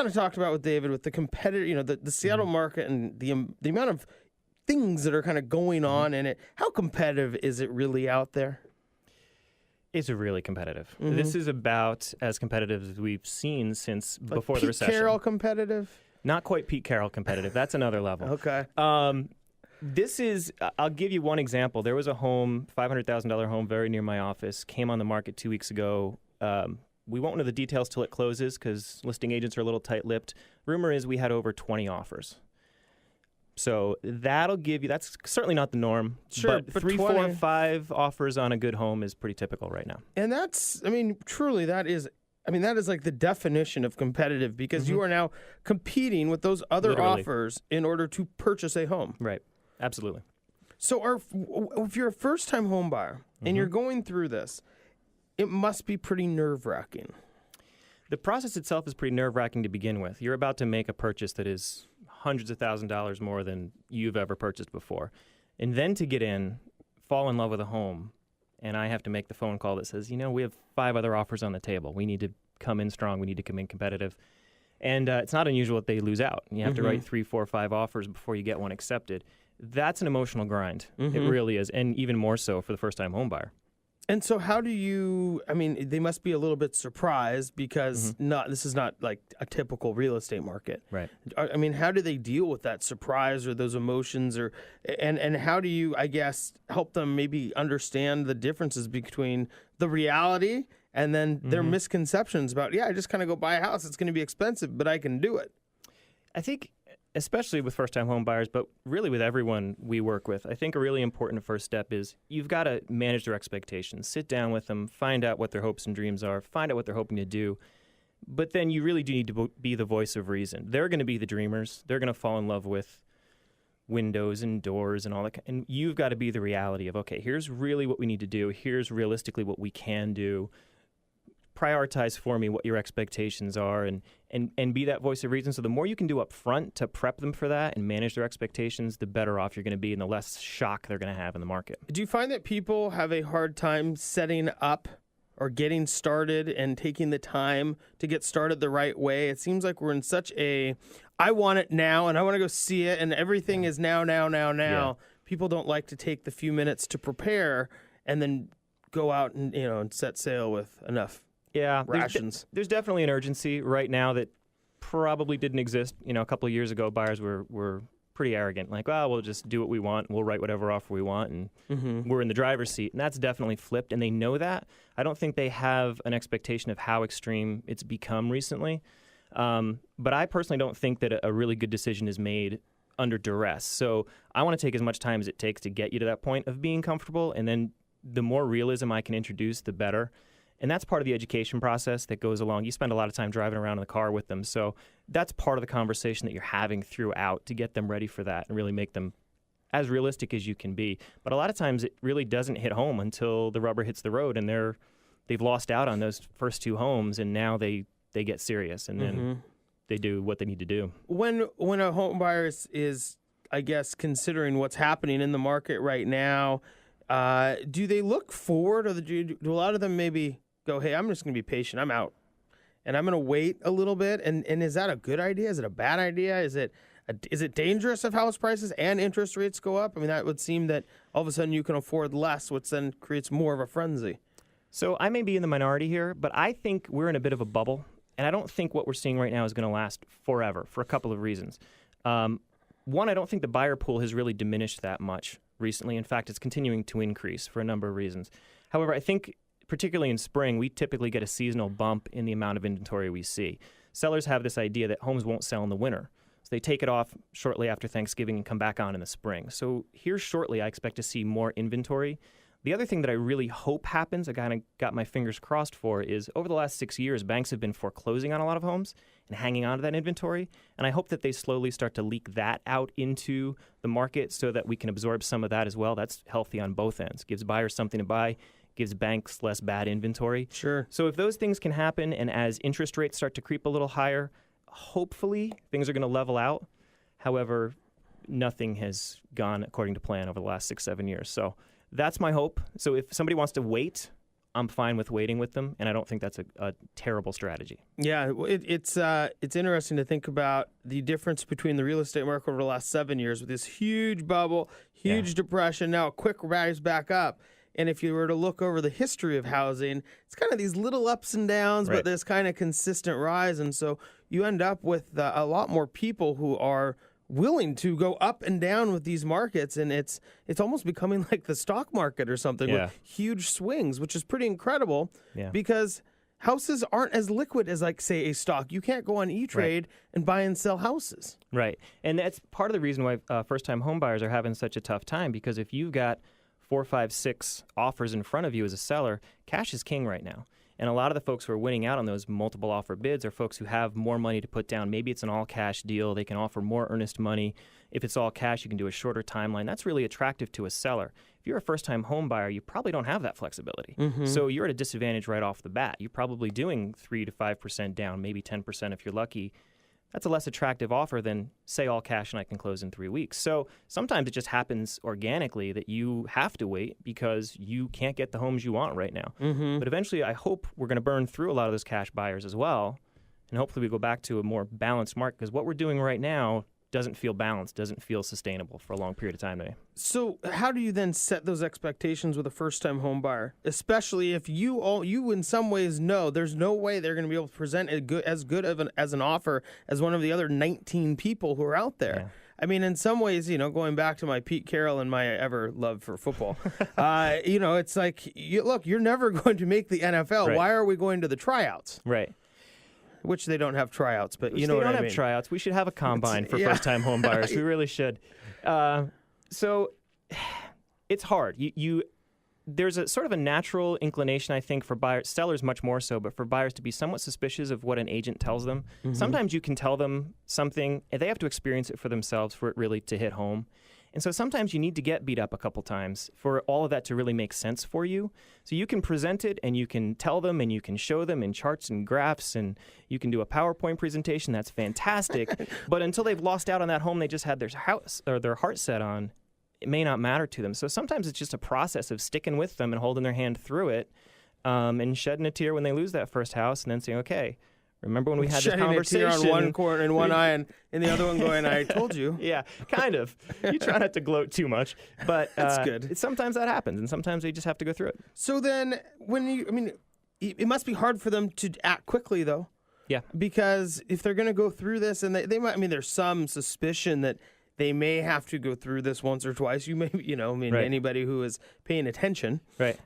kind of talked about with David, with the competitor, the Seattle market and the amount of things that are kind of going on in it. How competitive is it really out there? It's really competitive. This is about as competitive as we've seen since before the Pete recession. Carroll competitive? Not quite Pete Carroll competitive. That's another level. Okay. This is, I'll give you one example. There was a home, $500,000 home very near my office, came on the market 2 weeks ago. We won't know the details till it closes because listing agents are a little tight-lipped. Rumor is we had over 20 offers. So that'll give you, that's certainly not the norm. Sure, but but 3, 20 4, 5 offers on a good home is pretty typical right now. And that's, truly that is like the definition of competitive because you are now competing with those other offers in order to purchase a home. Right. Absolutely. So if you're a first-time home buyer and you're going through this, it must be pretty nerve-wracking. The process itself is pretty nerve-wracking to begin with. You're about to make a purchase that is hundreds of $1,000s more than you've ever purchased before. And then to get in, fall in love with a home, and I have to make the phone call that says, we have 5 other offers on the table. We need to come in strong. We need to come in competitive. And it's not unusual that they lose out. You have to write 3, 4, 5 offers before you get one accepted. That's an emotional grind. It really is, and even more so for the first-time home buyer. And so how do you, they must be a little bit surprised because this is not like a typical real estate market. Right. How do they deal with that surprise or those emotions and how do you, I guess, help them maybe understand the differences between the reality and then their misconceptions about, I just kind of go buy a house. It's going to be expensive, but I can do it. I think, especially with first-time home buyers, but really with everyone we work with, I think a really important first step is you've got to manage their expectations. Sit down with them, find out what their hopes and dreams are, find out what they're hoping to do. But then you really do need to be the voice of reason. They're going to be the dreamers. They're going to fall in love with windows and doors and all that. And you've got to be the reality of, okay, here's really what we need to do. Here's realistically what we can do. Prioritize for me what your expectations are and be that voice of reason. So the more you can do up front to prep them for that and manage their expectations, the better off you're going to be and the less shock they're going to have in the market. Do you find that people have a hard time setting up or getting started and taking the time to get started the right way? It seems like we're in such a, I want it now and I want to go see it and everything is now. Yeah. People don't like to take the few minutes to prepare and then go out and, and set sail with enough. Yeah, rations. There's definitely an urgency right now that probably didn't exist. A couple of years ago, buyers were pretty arrogant. Like, we'll just do what we want. We'll write whatever offer we want, and we're in the driver's seat. And that's definitely flipped, and they know that. I don't think they have an expectation of how extreme it's become recently. But I personally don't think that a really good decision is made under duress. So I want to take as much time as it takes to get you to that point of being comfortable, and then the more realism I can introduce, the better. And that's part of the education process that goes along. You spend a lot of time driving around in the car with them. So that's part of the conversation that you're having throughout to get them ready for that and really make them as realistic as you can be. But a lot of times it really doesn't hit home until the rubber hits the road and they've lost out on those first 2 homes and now they get serious and then they do what they need to do. When a home buyer is, I guess, considering what's happening in the market right now, do they look forward or do a lot of them maybe go, hey, I'm just going to be patient. I'm out. And I'm going to wait a little bit. And is that a good idea? Is it a bad idea? Is it dangerous if house prices and interest rates go up? That would seem that all of a sudden you can afford less, which then creates more of a frenzy. So I may be in the minority here, but I think we're in a bit of a bubble. And I don't think what we're seeing right now is going to last forever for a couple of reasons. One, I don't think the buyer pool has really diminished that much recently. In fact, it's continuing to increase for a number of reasons. However, I think particularly in spring, we typically get a seasonal bump in the amount of inventory we see. Sellers have this idea that homes won't sell in the winter. So they take it off shortly after Thanksgiving and come back on in the spring. So here shortly, I expect to see more inventory. The other thing that I really hope happens, I kind of got my fingers crossed for, is over the last 6 years, banks have been foreclosing on a lot of homes and hanging on to that inventory. And I hope that they slowly start to leak that out into the market so that we can absorb some of that as well. That's healthy on both ends. Gives buyers something to buy, gives banks less bad inventory. Sure. So if those things can happen, and as interest rates start to creep a little higher, hopefully things are going to level out. However, nothing has gone according to plan over the last 6-7 years. So that's my hope. So if somebody wants to wait, I'm fine with waiting with them, and I don't think that's a terrible strategy. Yeah, it's interesting to think about the difference between the real estate market over the last 7 years with this huge bubble, huge depression, now a quick rise back up. And if you were to look over the history of housing, it's kind of these little ups and downs, but this kind of consistent rise. And so you end up with a lot more people who are willing to go up and down with these markets, and it's almost becoming like the stock market or something with huge swings, which is pretty incredible because houses aren't as liquid as, like, say, a stock. You can't go on E-Trade and buy and sell houses. Right. And that's part of the reason why first-time home buyers are having such a tough time, because if you've got 4, 5, 6 offers in front of you as a seller, cash is king right now. And a lot of the folks who are winning out on those multiple offer bids are folks who have more money to put down. Maybe it's an all-cash deal. They can offer more earnest money. If it's all cash, you can do a shorter timeline. That's really attractive to a seller. If you're a first-time home buyer, you probably don't have that flexibility. So you're at a disadvantage right off the bat. You're probably doing 3 to 5% down, maybe 10% if you're lucky. That's a less attractive offer than, say, all cash and I can close in 3 weeks. So sometimes it just happens organically that you have to wait because you can't get the homes you want right now. But eventually, I hope we're going to burn through a lot of those cash buyers as well, and hopefully we go back to a more balanced market, because what we're doing right now doesn't feel balanced, doesn't feel sustainable for a long period of time today. So how do you then set those expectations with a first-time home buyer, especially if you in some ways know there's no way they're going to be able to present as good as an offer as one of the other 19 people who are out there? Yeah. I mean, in some ways, going back to my Pete Carroll and my ever love for football, it's like, look, you're never going to make the NFL. Right. Why are we going to the tryouts? Right. Which they don't have tryouts, but you know what I mean. They don't have tryouts. We should have a combine for first-time home buyers. We really should. So it's hard. There's a sort of a natural inclination, I think, for buyers, sellers much more so, but for buyers to be somewhat suspicious of what an agent tells them. Sometimes you can tell them something, and they have to experience it for themselves for it really to hit home. And so sometimes you need to get beat up a couple times for all of that to really make sense for you. So you can present it, and you can tell them, and you can show them in charts and graphs, and you can do a PowerPoint presentation. That's fantastic. But until they've lost out on that home they just had their house or their heart set on, it may not matter to them. So sometimes it's just a process of sticking with them and holding their hand through it, and shedding a tear when they lose that first house, and then saying, okay, remember when we had this conversation? Shedding a tear on one corner and one eye, and the other one going, I told you. Yeah, kind of. You try not to gloat too much, but that's good. Sometimes that happens, and sometimes they just have to go through it. So then, it must be hard for them to act quickly, though. Yeah. Because if they're going to go through this, and they might, there's some suspicion that they may have to go through this once or twice. You may, Right. Anybody who is paying attention, right?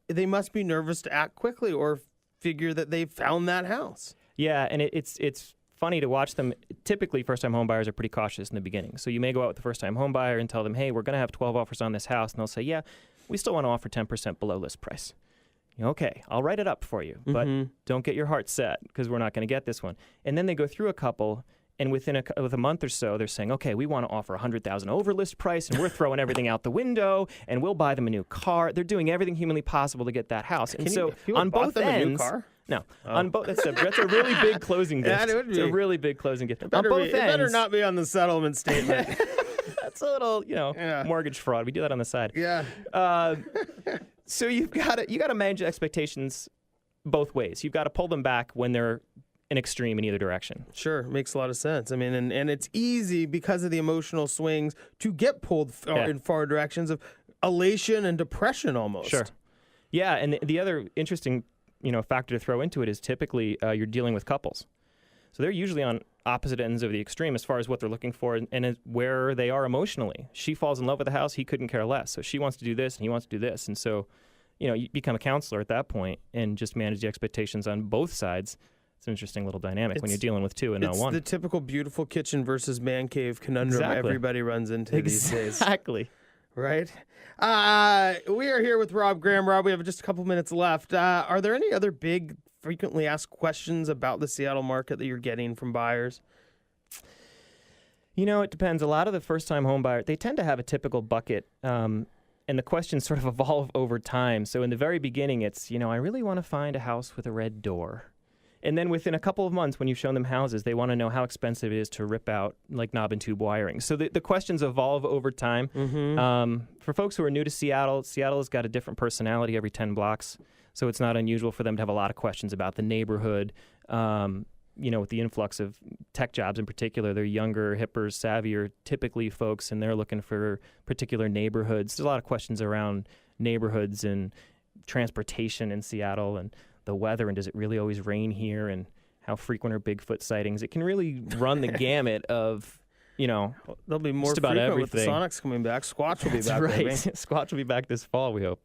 They must be nervous to act quickly or figure that they've found that house. Yeah, and it's funny to watch them. Typically, first-time home buyers are pretty cautious in the beginning. So you may go out with the first-time home buyer and tell them, hey, we're going to have 12 offers on this house. And they'll say, yeah, we still want to offer 10% below list price. Okay, I'll write it up for you, but don't get your heart set because we're not going to get this one. And then they go through a couple, and with a month or so, they're saying, okay, we want to offer $100,000 over list price, and we're throwing everything out the window, and we'll buy them a new car. They're doing everything humanly possible to get that house. And so on both ends, a new car? No, on both. That's a really big closing gift. Yeah, it would be. It's a really big closing gift. It On both ends, it better not be on the settlement statement. That's a little, mortgage fraud. We do that on the side. Yeah. So you got to manage expectations both ways. You've got to pull them back when they're an extreme in either direction. Sure, makes a lot of sense. And it's easy because of the emotional swings to get pulled in far directions of elation and depression almost. Sure. Yeah, and the other interesting factor to throw into it is typically you're dealing with couples. So they're usually on opposite ends of the extreme as far as what they're looking for and where they are emotionally. She falls in love with the house, he couldn't care less. So she wants to do this and he wants to do this. And so, you become a counselor at that point and just manage the expectations on both sides. It's an interesting little dynamic when you're dealing with two and not one. It's the typical beautiful kitchen versus man cave conundrum everybody runs into these days. Exactly. Right? We are here with Rob Graham. Rob, we have just a couple minutes left. Are there any other big, frequently asked questions about the Seattle market that you're getting from buyers? It depends. A lot of the first-time home buyers, they tend to have a typical bucket, and the questions sort of evolve over time. So in the very beginning, it's, I really want to find a house with a red door. And then within a couple of months, when you've shown them houses, they want to know how expensive it is to rip out like knob and tube wiring. So the questions evolve over time. For folks who are new to Seattle, Seattle has got a different personality every 10 blocks. So it's not unusual for them to have a lot of questions about the neighborhood. With the influx of tech jobs in particular, they're younger, hipper, savvier, typically folks, and they're looking for particular neighborhoods. There's a lot of questions around neighborhoods and transportation in Seattle and the weather, and does it really always rain here, and how frequent are Bigfoot sightings? It can really run the gamut of, They'll be more just about frequent everything. with the Sonics coming back. Squatch will be That's back. right. Baby. Squatch will be back this fall, we hope.